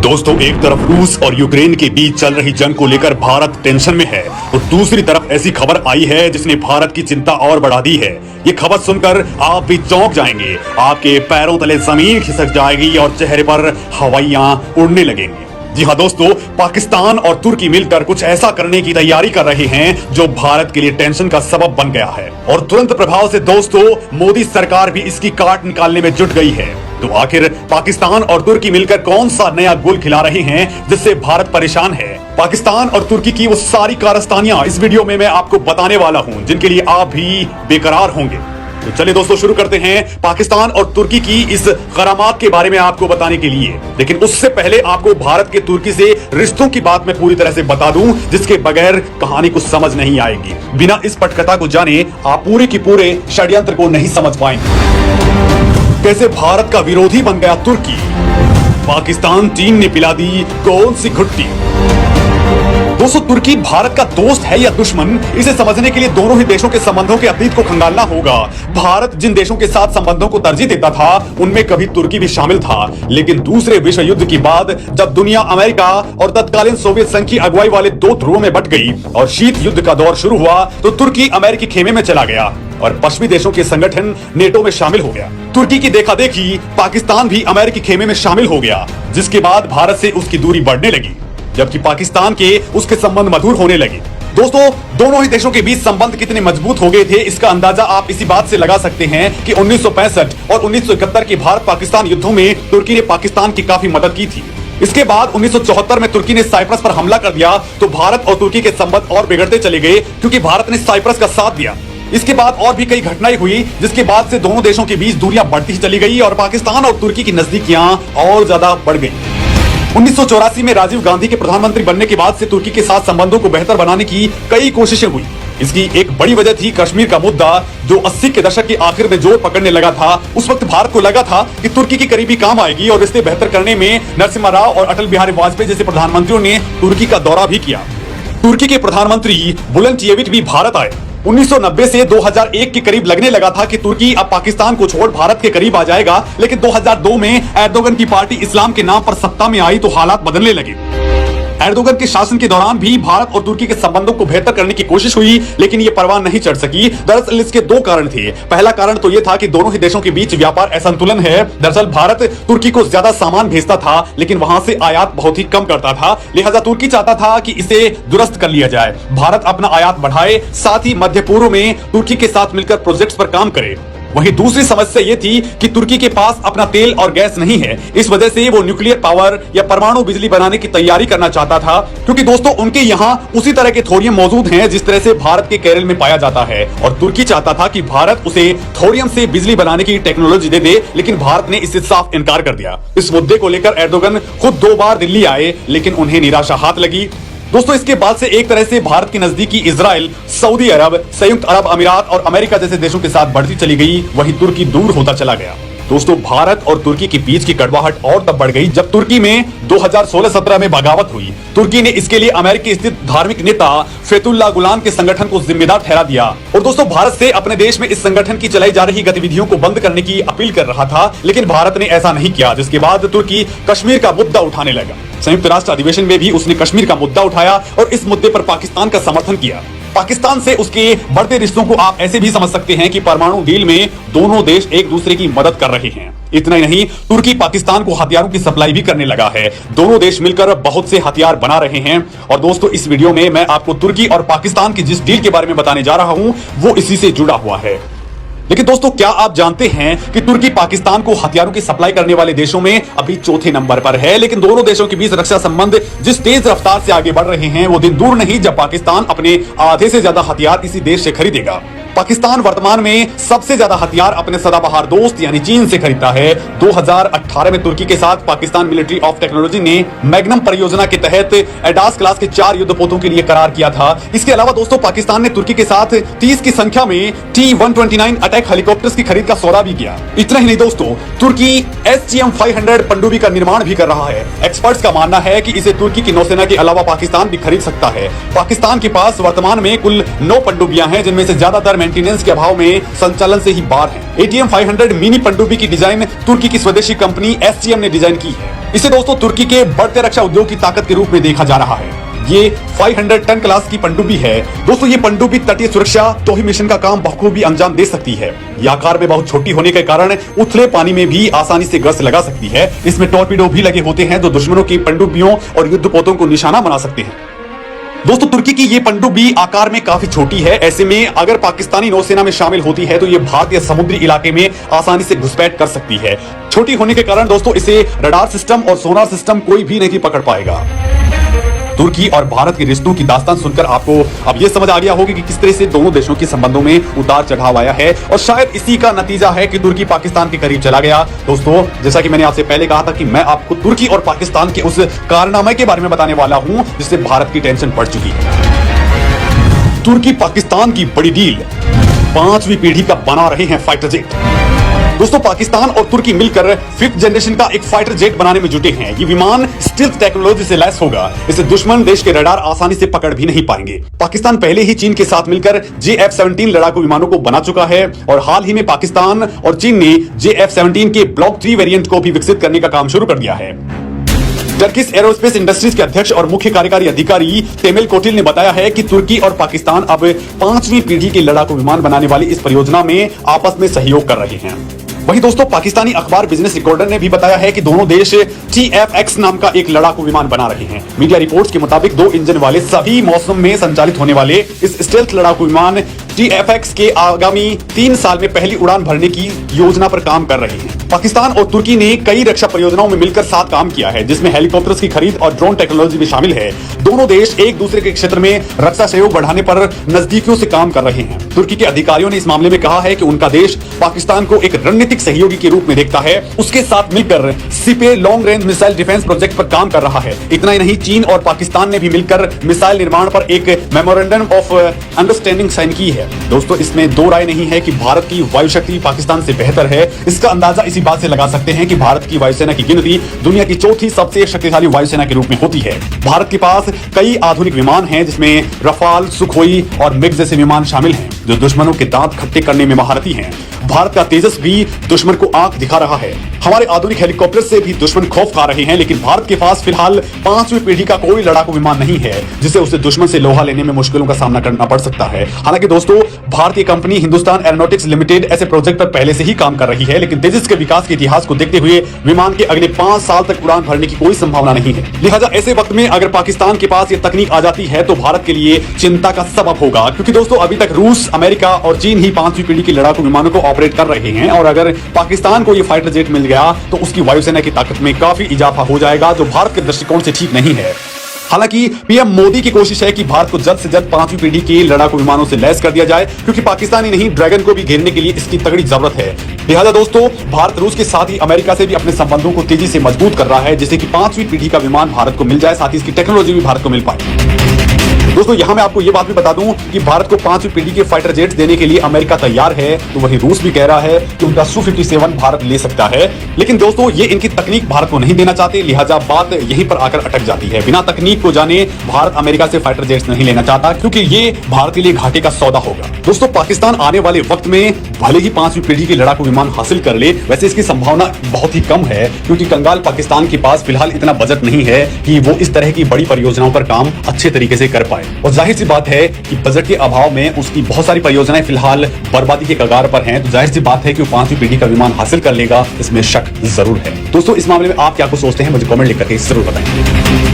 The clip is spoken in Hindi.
दोस्तों, एक तरफ रूस और यूक्रेन के बीच चल रही जंग को लेकर भारत टेंशन में है और दूसरी तरफ ऐसी खबर आई है जिसने भारत की चिंता और बढ़ा दी है। ये खबर सुनकर आप भी चौंक जाएंगे, आपके पैरों तले जमीन खिसक जाएगी और चेहरे पर हवाइयां उड़ने लगेंगी। जी हाँ दोस्तों, पाकिस्तान और तुर्की मिलकर कुछ ऐसा करने की तैयारी कर रहे हैं जो भारत के लिए टेंशन का सबब बन गया है और तुरंत प्रभाव से दोस्तों मोदी सरकार भी इसकी काट निकालने में जुट गई है। तो आखिर पाकिस्तान और तुर्की मिलकर कौन सा नया गुल खिला रहे हैं जिससे भारत परेशान है? पाकिस्तान और तुर्की की वो सारी कारस्तानियां इस वीडियो में मैं आपको बताने वाला हूं जिनके लिए आप भी बेकरार होंगे। तो चलिए दोस्तों शुरू करते हैं पाकिस्तान और तुर्की की इस ग़रामात के बारे में आपको बताने के लिए। लेकिन उससे पहले आपको भारत के तुर्की से रिश्तों की बात मैं पूरी तरह से बता दूं जिसके बगैर कहानी कुछ समझ नहीं आएगी। बिना इस पटकथा को जाने आप पूरे की पूरे षड्यंत्र को नहीं समझ पाएंगे। कैसे भारत का विरोधी बन गया तुर्की? पाकिस्तान चीन ने पिला दी कौन सी घुट्टी? दोस्तों, तुर्की भारत का दोस्त है या दुश्मन, इसे समझने के लिए दोनों ही देशों के संबंधों के अतीत को खंगालना होगा। भारत जिन देशों के साथ संबंधों को तरजीह देता था उनमें कभी तुर्की भी शामिल था, लेकिन दूसरे विश्व युद्ध के बाद जब दुनिया अमेरिका और तत्कालीन सोवियत संघ की अगुवाई वाले दो ध्रुवों में बंट गई और शीत युद्ध का दौर शुरू हुआ तो तुर्की अमेरिकी खेमे में चला गया और पश्चिमी देशों के संगठन नेटो में शामिल हो गया। तुर्की की देखा देखी पाकिस्तान भी अमेरिकी खेमे में शामिल हो गया, जिसके बाद भारत से उसकी दूरी बढ़ने लगी जबकि पाकिस्तान के उसके संबंध मधुर होने लगे। दोस्तों, दोनों ही देशों के बीच संबंध कितने मजबूत हो गए थे इसका अंदाजा आप इसी बात से लगा सकते हैं कि 1965 और 1971 के भारत पाकिस्तान युद्धों में तुर्की ने पाकिस्तान की काफी मदद की थी। इसके बाद 1974 में तुर्की ने साइप्रस पर हमला कर दिया तो भारत और तुर्की के संबंध और बिगड़ते चले गए क्योंकि भारत ने साइप्रस का साथ दिया। इसके बाद और भी कई घटनाएं हुई जिसके बाद से दोनों देशों के बीच दूरियां बढ़ती ही चली गई और पाकिस्तान और तुर्की की नजदीकियां और ज्यादा बढ़ गई। 1984 में राजीव गांधी के प्रधानमंत्री बनने के बाद से तुर्की के साथ संबंधों को बेहतर बनाने की कई कोशिशें हुई। इसकी एक बड़ी वजह थी कश्मीर का मुद्दा जो 80 के दशक के आखिर में जोर पकड़ने लगा था। उस वक्त भारत को लगा था कि तुर्की की करीबी काम आएगी और रिश्ते बेहतर करने में नरसिम्हा राव और अटल बिहारी वाजपेयी जैसे प्रधानमंत्रियों ने तुर्की का दौरा भी किया। तुर्की के प्रधानमंत्री बुलंद चेविट भी भारत आए। 1990 से 2001 के करीब लगने लगा था कि तुर्की अब पाकिस्तान को छोड़ भारत के करीब आ जाएगा, लेकिन 2002 में एर्दोगन की पार्टी इस्लाम के नाम पर सत्ता में आई तो हालात बदलने लगे। एर्दोगन के शासन के दौरान भी भारत और तुर्की के संबंधों को बेहतर करने की कोशिश हुई, लेकिन ये परवान नहीं चढ़ सकी। दरअसल इसके दो कारण थे। पहला कारण तो ये था कि दोनों ही देशों के बीच व्यापार असंतुलन है। दरअसल भारत तुर्की को ज्यादा सामान भेजता था लेकिन वहां से आयात बहुत ही कम करता था, लिहाजा तुर्की चाहता था कि इसे दुरुस्त कर लिया जाए, भारत अपना आयात बढ़ाए, साथ ही मध्य पूर्व में तुर्की के साथ मिलकर प्रोजेक्ट्स पर काम करे। वहीं दूसरी समस्या ये थी कि तुर्की के पास अपना तेल और गैस नहीं है, इस वजह से वो न्यूक्लियर पावर या परमाणु बिजली बनाने की तैयारी करना चाहता था क्योंकि दोस्तों उनके यहाँ उसी तरह के थोरियम मौजूद हैं जिस तरह से भारत के केरल में पाया जाता है और तुर्की चाहता था कि भारत उसे थोरियम से बिजली बनाने की टेक्नोलॉजी दे दे, लेकिन भारत ने इससे साफ इनकार कर दिया। इस मुद्दे को लेकर एर्दोगन खुद 2 बार दिल्ली आए लेकिन उन्हें निराशा हाथ लगी। दोस्तों, इसके बाद से एक तरह से भारत की नजदीकी इजराइल, सऊदी अरब, संयुक्त अरब अमीरात और अमेरिका जैसे देशों के साथ बढ़ती चली गई, वहीं तुर्की दूर होता चला गया। दोस्तों, भारत और तुर्की के बीच की कड़वाहट और तब बढ़ गई जब तुर्की में 2016-17 में बगावत हुई। तुर्की ने इसके लिए अमेरिकी स्थित धार्मिक नेता फैतुल्लाह गुलान के संगठन को जिम्मेदार ठहरा दिया और दोस्तों भारत से अपने देश में इस संगठन की चलाई जा रही गतिविधियों को बंद करने की अपील कर रहा था, लेकिन भारत ने ऐसा नहीं किया, जिसके बाद तुर्की कश्मीर का मुद्दा उठाने लगा। संयुक्त राष्ट्र अधिवेशन में भी उसने कश्मीर का मुद्दा उठाया और इस मुद्दे पर पाकिस्तान का समर्थन किया। पाकिस्तान से उसके बढ़ते रिश्तों को आप ऐसे भी समझ सकते हैं कि परमाणु डील में दोनों देश एक दूसरे की मदद कर रहे हैं। इतना ही नहीं, तुर्की पाकिस्तान को हथियारों की सप्लाई भी करने लगा है। दोनों देश मिलकर बहुत से हथियार बना रहे हैं और दोस्तों इस वीडियो में मैं आपको तुर्की और पाकिस्तान की जिस डील के बारे में बताने जा रहा हूं वो इसी से जुड़ा हुआ है। लेकिन दोस्तों, क्या आप जानते हैं कि तुर्की पाकिस्तान को हथियारों की सप्लाई करने वाले देशों में अभी चौथे नंबर पर है, लेकिन दोनों देशों के बीच रक्षा संबंध जिस तेज रफ्तार से आगे बढ़ रहे हैं वो दिन दूर नहीं जब पाकिस्तान अपने आधे से ज्यादा हथियार इसी देश से खरीदेगा। पाकिस्तान वर्तमान में सबसे ज्यादा हथियार अपने सदाबहार दोस्त यानी चीन से खरीदता है। 2018 में तुर्की के साथ पाकिस्तान मिलिट्री ऑफ टेक्नोलॉजी ने मैग्नम परियोजना के तहत एडास क्लास के 4 युद्धपोतों के लिए करार किया था। इसके अलावा दोस्तों पाकिस्तान ने तुर्की के साथ 30 की संख्या में T-129 अटैक हेलीकॉप्टर्स की खरीद का सौदा भी किया। इतना ही नहीं दोस्तों, तुर्की SGM-500 पनडुब्बी का निर्माण भी कर रहा है। एक्सपर्ट्स का मानना है कि इसे तुर्की की नौसेना के अलावा पाकिस्तान भी खरीद सकता है। पाकिस्तान के पास वर्तमान में कुल 9 पनडुब्बियां हैं जिनमें से ज्यादातर मेंटेनेंस के अभाव में संचालन से ही बाहर है। ATM 500 मिनी पनडुब्बी की डिजाइन तुर्की की स्वदेशी कंपनी SGM ने डिजाइन की है। इसे दोस्तों तुर्की के बढ़ते रक्षा उद्योग की ताकत के रूप में देखा जा रहा है। ये 500 टन क्लास की पनडुब्बी है। दोस्तों ये पनडुब्बी तटीय सुरक्षा टोही मिशन का काम बखूबी अंजाम दे सकती है। ये आकार में बहुत छोटी होने के कारण उथले पानी में भी आसानी से गश्त लगा सकती है। इसमें टॉर्पीडो भी लगे होते हैं जो दुश्मनों की पनडुब्बियों और युद्धपोतों को निशाना बना सकते हैं। दोस्तों तुर्की की ये पनडुब्बी आकार में काफी छोटी है। ऐसे में अगर पाकिस्तानी नौसेना में शामिल होती है तो ये भारतीय समुद्री इलाके में आसानी से घुसपैठ कर सकती है। छोटी होने के कारण दोस्तों इसे रडार सिस्टम और सोनार सिस्टम कोई भी नहीं पकड़ पाएगा। तुर्की और भारत के रिश्तों की दास्तान सुनकर आपको अब यह समझ आ गया होगा कि किस तरह से दोनों देशों के संबंधों में उतार चढ़ाव आया है और शायद इसी का नतीजा है कि तुर्की पाकिस्तान के करीब चला गया। दोस्तों जैसा कि मैंने आपसे पहले कहा था कि मैं आपको तुर्की और पाकिस्तान के उस कारनामे के बारे में बताने वाला हूं जिससे भारत की टेंशन बढ़ चुकी है। तुर्की पाकिस्तान की बड़ी डील, 5वीं पीढ़ी का बना रहे हैं फाइटर जेट। दोस्तों पाकिस्तान और तुर्की मिलकर 5th जनरेशन का एक फाइटर जेट बनाने में जुटे हैं। ये विमान स्टील्थ टेक्नोलॉजी से लैस होगा। इसे दुश्मन देश के रडार आसानी से पकड़ भी नहीं पाएंगे। पाकिस्तान पहले ही चीन के साथ मिलकर JF-17 लड़ाकू विमानों को बना चुका है और हाल ही में पाकिस्तान और चीन ने JF-17 के ब्लॉक 3 वेरिएंट को भी विकसित करने का काम शुरू कर दिया है। टर्किश एरोस्पेस इंडस्ट्रीज के अध्यक्ष और मुख्य कार्यकारी अधिकारी तेमिल कोटिल ने बताया है कि तुर्की और पाकिस्तान अब 5वीं पीढ़ी के लड़ाकू विमान बनाने वाली इस परियोजना में आपस में सहयोग कर रहे हैं। वहीं दोस्तों पाकिस्तानी अखबार बिजनेस रिकॉर्डर ने भी बताया है कि दोनों देश TFX नाम का एक लड़ाकू विमान बना रहे हैं। मीडिया रिपोर्ट्स के मुताबिक 2 इंजन वाले सभी मौसम में संचालित होने वाले इस स्टेल्थ लड़ाकू विमान TFX के आगामी 3 साल में पहली उड़ान भरने की योजना पर काम कर रहे हैं। पाकिस्तान और तुर्की ने कई रक्षा परियोजनाओं में मिलकर साथ काम किया है जिसमें हेलीकॉप्टर्स की खरीद और ड्रोन टेक्नोलॉजी भी शामिल है। दोनों देश एक दूसरे के क्षेत्र में रक्षा सहयोग बढ़ाने पर नजदीकियों से काम कर रहे हैं। तुर्की के अधिकारियों ने इस मामले में कहा है कि उनका देश पाकिस्तान को एक रणनीतिक सहयोगी के रूप में देखता है। उसके साथ मिलकर सिपे long range missile defence project पर काम कर रहा है। इतना ही नहीं, चीन और पाकिस्तान ने भी मिलकर मिसाइल निर्माण पर एक मेमोरेंडम ऑफ अंडरस्टैंडिंग साइन की है। दोस्तों इसमें दो राय नहीं है कि भारत की वायु शक्ति पाकिस्तान से बेहतर है। इसका अंदाजा इसी बात से लगा सकते हैं कि भारत की वायुसेना की गिनती दुनिया की 4थी सबसे शक्तिशाली वायुसेना के रूप में होती है। भारत के पास कई आधुनिक विमान हैं जिसमें रफाल, सुखोई और मिग जैसे विमान शामिल हैं जो दुश्मनों के दांत खट्टे करने में महारथी हैं। भारत का तेजस भी दुश्मन को आंख दिखा रहा है। हमारे आधुनिक हेलीकॉप्टर से भी दुश्मन खौफ खा रहे हैं, लेकिन भारत के पास फिलहाल 5वीं पीढ़ी का कोई लड़ाकू विमान नहीं है जिससे उसे दुश्मन से लोहा लेने में मुश्किलों का सामना करना पड़ सकता है। हालांकि दोस्तों भारतीय कंपनी हिंदुस्तान एरोनॉटिक्स लिमिटेड ऐसे प्रोजेक्ट पर पहले से ही काम कर रही है, लेकिन तेजस के विकास के इतिहास को देखते हुए विमान के अगले 5 साल तक उड़ान भरने की कोई संभावना नहीं है। लिहाजा ऐसे वक्त में अगर पाकिस्तान के पास ये तकनीक आ जाती है तो भारत के लिए चिंता का सबब होगा, क्योंकि दोस्तों अभी तक रूस, अमेरिका और चीन ही 5वीं पीढ़ी के लड़ाकू विमानों को ऑपरेट कर रहे हैं और अगर पाकिस्तान को ये फाइटर जेट मिल गया तो उसकी वायुसेना की ताकत में काफी इजाफा हो जाएगा, जो भारत के दृष्टिकोण से ठीक नहीं है। हालांकि पीएम मोदी की कोशिश है कि भारत को जल्द से जल्द 5वीं पीढ़ी के लड़ाकू विमानों से लैस कर दिया जाए, क्योंकि पाकिस्तान ही नहीं ड्रैगन को भी घेरने के लिए इसकी तगड़ी जरूरत है। लिहाजा दोस्तों भारत रूस के साथ ही अमेरिका से भी अपने संबंधों को तेजी से मजबूत कर रहा है, जिससे कि 5वीं पीढ़ी का विमान भारत को मिल जाए, साथ ही इसकी टेक्नोलॉजी भी भारत को मिल पाए। दोस्तों यहां मैं आपको यह बात भी बता दूं कि भारत को 5वीं पीढ़ी के फाइटर जेट्स देने के लिए अमेरिका तैयार है, तो वहीं रूस भी कह रहा है कि उनका Su-57 भारत ले सकता है। लेकिन दोस्तों ये इनकी तकनीक भारत को नहीं देना चाहते, लिहाजा बात यहीं पर आकर अटक जाती है। बिना तकनीक को जाने भारत अमेरिका से फाइटर जेट्स नहीं लेना चाहता, क्योंकि ये भारत के लिए घाटे का सौदा होगा। दोस्तों पाकिस्तान आने वाले वक्त में भले ही 5वीं पीढ़ी के लड़ाकू विमान हासिल कर ले, वैसे इसकी संभावना बहुत ही कम है, क्योंकि कंगाल पाकिस्तान के पास फिलहाल इतना बजट नहीं है कि वो इस तरह की बड़ी परियोजनाओं पर काम अच्छे तरीके से कर पाए। और जाहिर सी बात है कि बजट के अभाव में उसकी बहुत सारी परियोजनाएं फिलहाल बर्बादी के कगार पर हैं, तो जाहिर सी बात है कि वो 5वीं पीढ़ी का विमान हासिल कर लेगा, इसमें शक जरूर है। दोस्तों इस मामले में आप क्या कुछ सोचते हैं मुझे कमेंट लिख करके जरूर बताएं।